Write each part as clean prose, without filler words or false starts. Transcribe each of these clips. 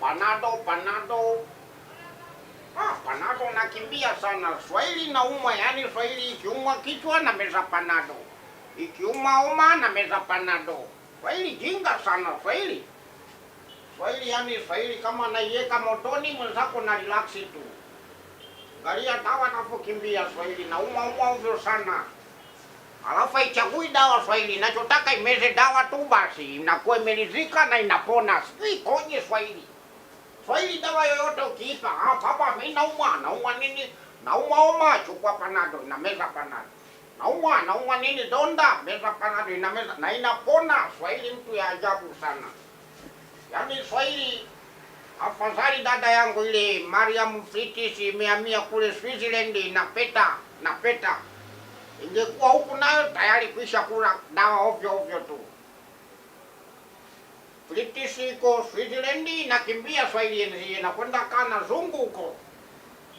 Panado. Panado nakimbia sana. Swahili naumwa, yani Swahili ikiumwa kichwa na meza Panado. Ikiuma homa na meza Panado. Swahili jinga sana Swahili. Swahili yani Swahili kama naiweka motoni mwenzako na relax tu. Angalia dawa napokimbia Swahili naumwa ovyo sana. Alafu haichagui dawa Swahili, ninachotaka imeze dawa tu basi, inakuwa imelizika na inapona. Sijui koje Swahili. Swahili dawa yoyote ukiipa, baba mimi naumwa nini? Naumwa homa, chukua Panado, inameza Panado. Naumwa nini? Donda, meza Panado, inameza na inapona. Swahili mtu ya ajabu sana. Yaani Swahili afadhali dada yangu ile Mariam Fritis imehamia kule Switzerland na peta. Ingekuwa huku nayo tayari kwisha kula dawa ovyo tu. Fritis iko Switzerland nakimbia Swahili yenyewe na kwenda kana zungu huko.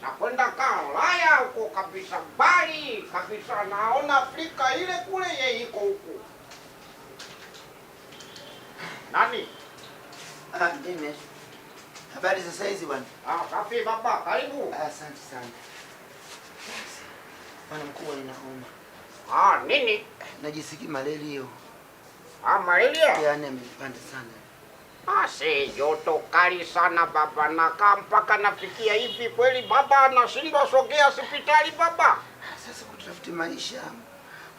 Na kwenda kaa Ulaya huko kabisa bali kabisa naona Afrika ile kule yeye iko huko. Nani? Mimi. Habari za saizi bwana? Safi baba, karibu. Asante sana. Bwana mkubwa ninauma. Nini? Najisikia malaria. Malaria? Yaani amenipanda sana. Si joto kali sana baba, nakaa mpaka nafikia hivi kweli baba, nashindwa sogea hospitali baba. Sasa kutafuta maisha.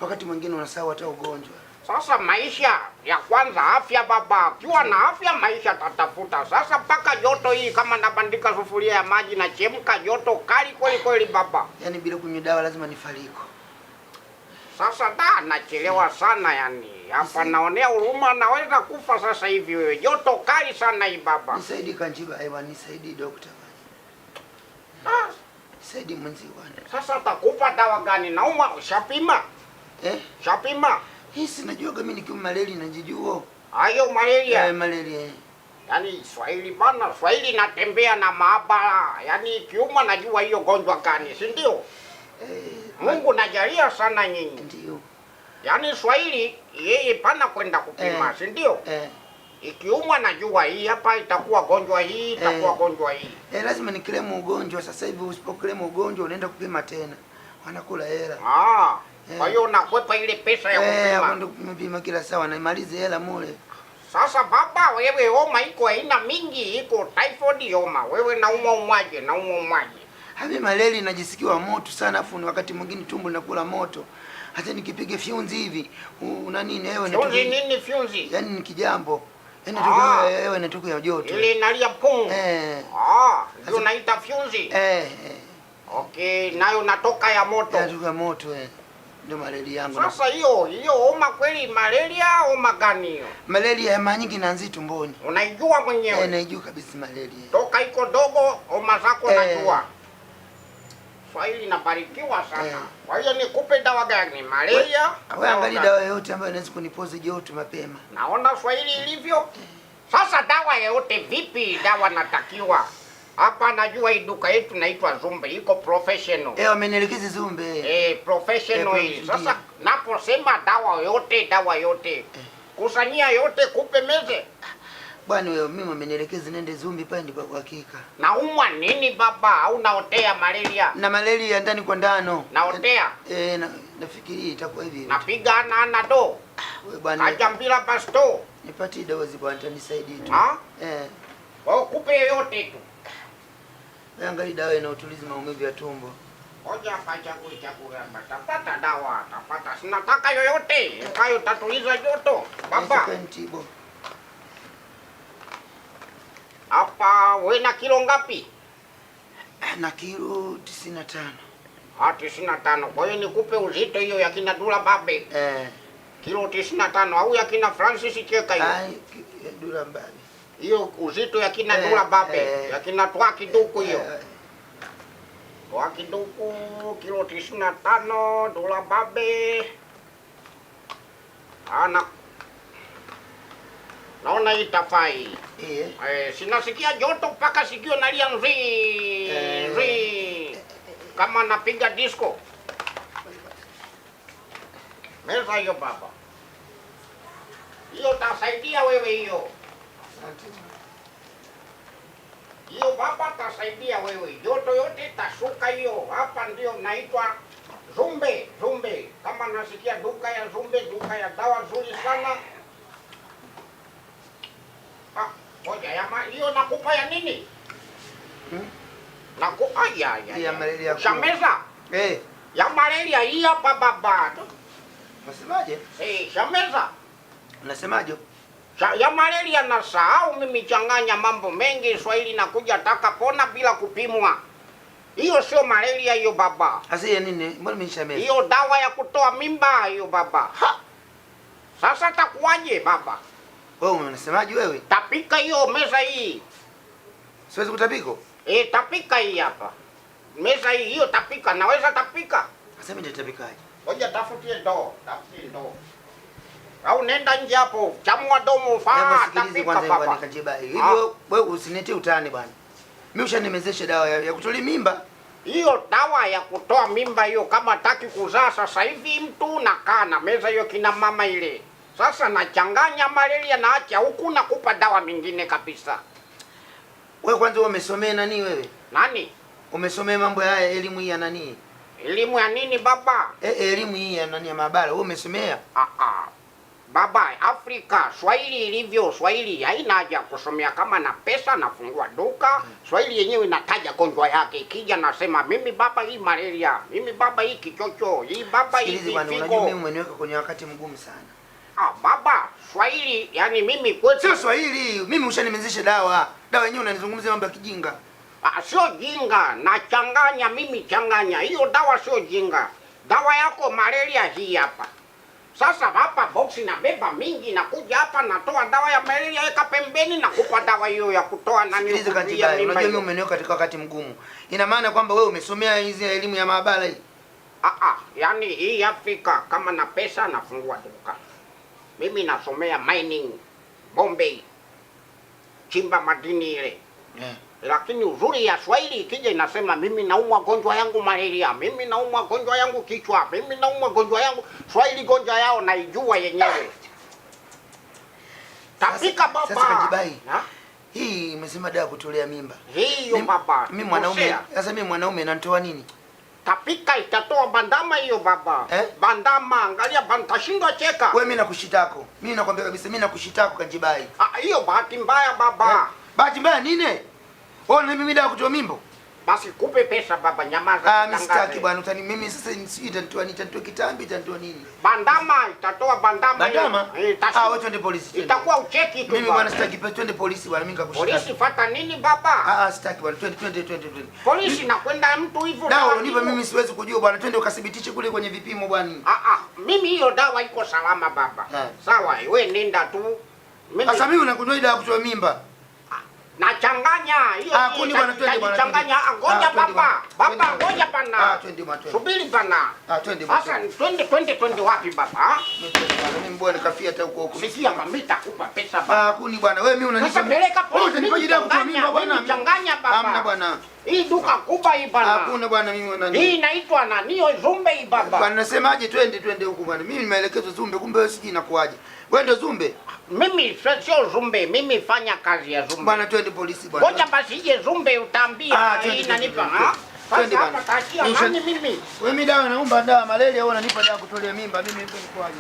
Wakati mwingine unasahau hata ugonjwa. Sasa maisha ya kwanza afya baba, ukiwa na afya maisha tatafuta. Sasa mpaka joto hii kama nabandika sufuria ya maji na chemka joto kali kweli baba. Yaani bila kunywa dawa lazima nifariko. Sasa nachelewa sana yani. Hapa naonea huruma naweza kufa sasa hivi wewe. Joto kali sana hii baba. Nisaidie Kanjiba, nisaidie dokta. Nisaidie mwenzi bwana. Sasa atakupa dawa gani? Nauma ushapima? Shapima? Sinajua kama nikiwa malaria najijua. Hayo malaria? Malaria. Yaani Swahili bana, Swahili natembea na maabara. Yaani kiuma najua hiyo gonjwa gani, si ndio? Mungu najalia sana nyinyi. Ndio. Yaani Swahili yeye pana kwenda kupima, si ndio? Ikiumwa najua hii hapa itakuwa gonjwa hii, itakuwa gonjwa hii. Lazima nikilemu ugonjwa. Sasa hivi usipokilemu ugonjwa unaenda kupima tena. Wanakula hela. Kwa hiyo nakwepa ile pesa ya kupima. Kwenda kupima kila saa na imalize hela mule. Sasa baba wewe homa iko aina mingi, iko typhoid homa. Wewe naumwa umwaje? Mimi malaria najisikiwa moto sana, afu wakati mwingine tumbo linakula moto. Hata nikipiga fyunzi hivi, nini hewa inatoka. Nini fyunzi? Yaani ni kijambo. Inatoka hewa inatoka ya joto. Ile inalia pung. Ndio naita fyunzi. Okay, nayo natoka ya moto. Natoka moto ndio malaria yangu. Sasa hiyo homa kweli malaria homa gani hiyo? Malaria mara nyingi inaanza tumboni. Unaijua mwenyewe? Naijua kabisa malaria. Toka iko dogo homa zako najua. Swahili inabarikiwa sana. Kwa hiyo nikupe dawa gani? Malaria? Wewe angalia dawa yote ambayo inaweza kunipoza joto mapema. Naona Swahili ilivyo. Sasa dawa yote vipi dawa natakiwa? Hapa najua hii duka yetu naitwa Zumbe, iko professional. Wamenielekeza Zumbe. Professional hii. Sasa naposema dawa yote. Kusanyia yote kupe meze. Bwana wewe mimi wamenielekeza nende Zumbi pale ndipo kwa hakika. Naumwa nini baba? Au naotea malaria? Na malaria ndani kwa ndano. Naotea? Nafikiri itakuwa hivi. Napiga na do. Wewe bwana. Ajambila basto. Nipatie dawa zibwana nisaidie tu. Wao kupe yote tu. Angalia dawa inayotuliza maumivu ya tumbo. Ngoja chakula tapata dawa, tapata. Sinataka yoyote ikayo tatuliza joto. Baba. Hapa wewe na kilo ngapi? Na kilo 95. 95. Kwa hiyo nikupe uzito hiyo ya kina Dula Babe. Kilo 95 au ya kina Francis Cheka hiyo. Dula Babe. Hiyo uzito ya kina Dula Babe, ya kina Twaki Duku hiyo. Twaki Duku kilo 95, Dula Babe. Naona itafai. Sinasikia joto mpaka sikio nalia nri. Kama napiga disco. Meza hiyo baba. Hiyo tasaidia wewe hiyo. Hiyo baba tasaidia wewe. Joto yote tashuka hiyo. Hapa ndio naitwa Zumbe, Zumbe. Kama nasikia duka ya Zumbe, duka ya dawa nzuri sana. Ngoja hiyo nakupa ya nini? Ya malaria. Shameza? Ya malaria hii hapa baba. Unasemaje? Shameza. Unasemaje? Ya malaria nasahau mimi, changanya mambo mengi Swahili nakuja taka pona bila kupimwa. Hiyo sio malaria hiyo baba. Sasa ya nini? Mbona nimeshameza? Hiyo dawa ya kutoa mimba hiyo baba. Sasa takuwaje baba? Wewe unasemaje wewe? Tapika hiyo meza hii. Siwezi kutapiko? Tapika hii hapa. Meza hii hiyo tapika, naweza tapika. Sasa mimi nitapikaje? Ngoja tafutie ndoo, tafutie ndoo. Au nenda nje hapo, chamua domo faa tapika baba. Hivyo wewe usinitie utani bwana. Mimi ushanimezesha dawa ya kutoa mimba. Hiyo dawa ya kutoa mimba hiyo, kama taki kuzaa sasa hivi mtu nakaa na meza hiyo kina mama ile. Sasa nachanganya malaria na acha huku nakupa dawa mingine kabisa. Wewe kwanza umesomea nani wewe? Nani? Umesomea mambo ya elimu hii ya nani? Elimu ya nini baba? Elimu hii ya nani ya maabara, wewe umesomea? Baba, Afrika, Swahili ilivyo, Swahili haina haja kusomea. Kama na pesa nafungua duka, Swahili yenyewe inataja gonjwa yake. Ikija nasema mimi baba hii malaria, mimi baba hii kichocho, hii baba hii figo. Unajua mimi umeniweka kwenye wakati mgumu sana. Baba, Swahili, yani mimi kwetu. Sio Swahili, mimi ushanimezesha dawa. Dawa yenyewe unanizungumzia mambo ya kijinga. Sio jinga, nachanganya mimi changanya. Hiyo dawa sio jinga. Dawa yako malaria hii hapa. Sasa hapa boksi na beba mingi na kuja hapa natoa dawa ya malaria weka pembeni na kupa dawa hiyo ya kutoa nani. Unajua mimi umeniweka katika wakati mgumu. Ina maana kwamba wewe umesomea hizi elimu ya maabara hii? Yani hii Afrika kama na pesa nafungua duka. Mimi nasomea mining, Bombay. Chimba madini ile. Lakini uzuri ya Swahili ikija inasema mimi naumwa gonjwa yangu malaria, mimi naumwa gonjwa yangu kichwa, mimi naumwa gonjwa yangu. Swahili gonjwa yao naijua yenyewe. Tapika baba. Sasa Kanjibai. Hii umesema dawa kutolea mimba. Hiyo baba. Mimi mwanaume, sasa mimi mwanaume nanitoa nini? Tapika itatoa bandama hiyo baba. Bandama, angalia bantashinda cheka. Wewe mimi nakushitako. Mimi nakwambia kabisa mimi nakushitako Kanjibai. Hiyo bahati mbaya baba. Bahati mbaya nini? Wewe na mimi dawa kutoa mimba? Basi kupe pesa baba, nyamaza. Mimi sitaki bwana, utani mimi sasa nitatoa kitambi, nitatoa nini? Bandama itatoa bandama. Bandama? Wewe twende polisi. Itakuwa ucheki tu. Mimi bwana sitaki, twende polisi bwana, mimi nikakushitaki. Polisi fata nini baba? Sitaki bwana, twende. Polisi nakwenda mtu hivyo. Dawa unipa mimi siwezi kujua bwana, twende ukathibitishe kule kwenye vipimo bwana. Mimi hiyo dawa iko salama baba. Sawa, wewe nenda tu. Sasa mimi unakunywa dawa kutoa mimba? Nachanganya hiyo. Kuni bwana, twende bwana. Changanya, ngoja baba. Baba ngoja bana. Twende bwana. Subiri bana. Twende bwana. Sasa twende wapi baba? Mimi bwana kafia hata huko. Sikia mama nitakupa pesa baba. Kuni bwana, wewe mimi unanipa. Sasa peleka polisi. Unanipa dawa kutoa mimba bwana. Changanya baba. Hamna bwana. Hii duka kubwa hii bwana. Hakuna bwana, mimi nani. Hii inaitwa nani? Hiyo Zumbe hii baba. Bwana nasemaje twende huko bwana. Mimi nimeelekezwa Zumbe, kumbe wewe siji inakuaje. Wewe ndio Zumbe? Mimi sio Zumbe, mimi fanya kazi ya Zumbe. Bwana twende polisi bwana. Ngoja basi ije Zumbe utaambia hii inanipa. Twende bwana. Nani mimi? Wewe mimi dawa naomba dawa malaria, wewe unanipa dawa kutolea mimba, mimi niko kwaje?